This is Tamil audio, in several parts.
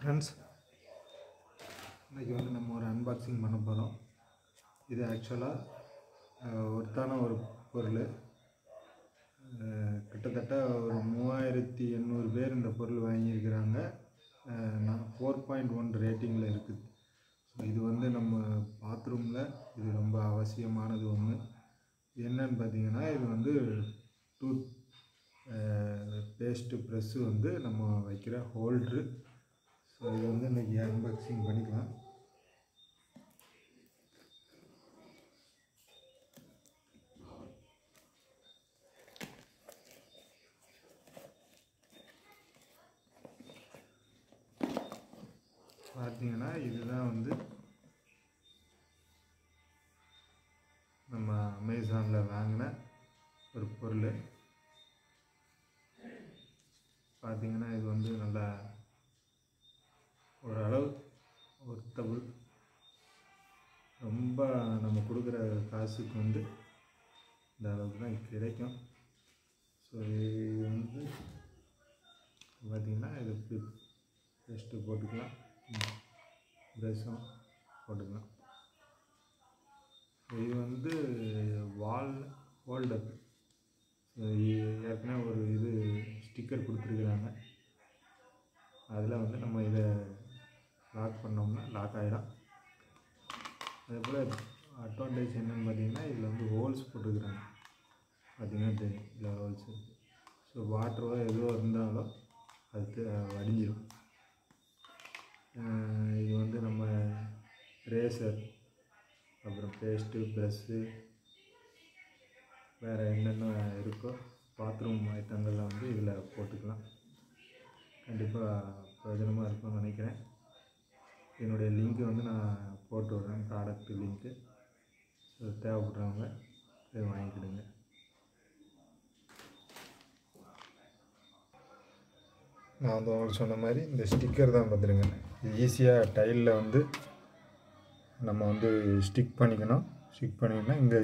ஃப்ரெண்ட்ஸ், இன்றைக்கி வந்து நம்ம ஒரு அன்பாக்சிங் பண்ண போகிறோம். இது ஆக்சுவலாக ஒருத்தான ஒரு பொருள். கிட்டத்தட்ட ஒரு 3800 பேர் இந்த பொருள் வாங்கியிருக்கிறாங்க. 4.1 ரேட்டிங்கில் இருக்குது. ஸோ இது வந்து நம்ம பாத்ரூமில் இது ரொம்ப அவசியமானது ஒன்று. என்னன்னு பார்த்தீங்கன்னா, இது வந்து டூத் பேஸ்ட்டு ப்ரெஸ்ஸு வந்து நம்ம வைக்கிற ஹோல்ட்ரு. ஸோ இது வந்து இன்றைக்கி அன்பாக்சிங் பண்ணிக்கலாம். பார்த்தீங்கன்னா, இதுதான் வந்து நம்ம அமேசானில் வாங்கின ஒரு பொருள். பார்த்தீங்கன்னா, இது வந்து நல்லா ஓரளவு ஒர்த்தபிள். ரொம்ப நம்ம கொடுக்குற காசுக்கு வந்து இந்த அளவுக்கு தான் கிடைக்கும். ஸோ இது வந்து பார்த்திங்கன்னா, இது பேஸ்ட்டு போட்டுக்கலாம், ப்ரெஷ்ஷும் போட்டுக்கலாம். இது வந்து வால் ஹோல்டர். ஏற்கனவே ஒரு இது ஸ்டிக்கர் கொடுத்துருக்குறாங்க. அதில் வந்து நம்ம இதை லாக் பண்ணோம்னா லாக் ஆகிடும். அதேபோல் அட்வான்டேஜ் என்னென்னு பார்த்தீங்கன்னா, இதில் வந்து ஹோல்ஸ் போட்டுருக்குறாங்க. பார்த்திங்கன்னா தெரியும், இதில் ஹோல்ஸ் இருக்குது. ஸோ வாட்டரோ எதுவோ இருந்தாலும் அது வடிஞ்சிடும். இது வந்து நம்ம ரேசர், அப்புறம் பேஸ்ட்டு, ப்ரெஷ்ஷு, வேறு என்னென்ன இருக்கோ பாத்ரூம் ஐட்டங்களில் வந்து இதில் போட்டுக்கலாம். கண்டிப்பாக பிரயோஜனமாக இருக்கும்னு நினைக்கிறேன். என்னுடைய லிங்க்கு வந்து நான் போட்டு விடுறேன், ப்ராடக்ட்டு லிங்க்கு. ஸோ தேவைப்படுறவங்க இதை வாங்கிக்கிடுங்க. நான் வந்து உங்களுக்கு சொன்ன மாதிரி இந்த ஸ்டிக்கர் தான் பார்த்துருங்க. இது ஈஸியாக டைலில் வந்து நம்ம வந்து ஸ்டிக் பண்ணிக்கணும். ஸ்டிக் பண்ணிங்கன்னா இந்த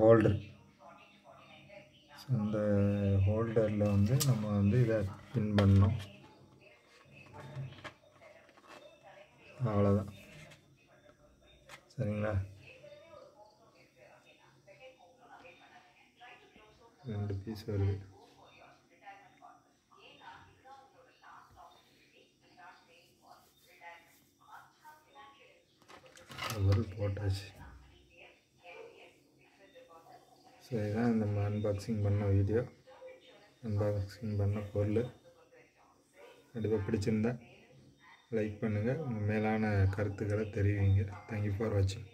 ஹோல்டர், ஸோ இந்த ஹோல்டரில் வந்து நம்ம வந்து இதை பின் பண்ணணும். அவ்வளோதான், சரிங்களா? 2 பீஸ் வருது. பொருள் போட்டாச்சு. ஸோ இதுதான் நம்ம அன்பாக்சிங் பண்ண வீடியோ, அன்பாக்சிங் பண்ண பொருள். கண்டிப்பாக பிடிச்சிருந்தா லைக் பண்ணுங்கள், உங்கள் மேலான கருத்துக்களை தெரிவிங்க. தேங்க்யூ ஃபார் வாட்சிங்.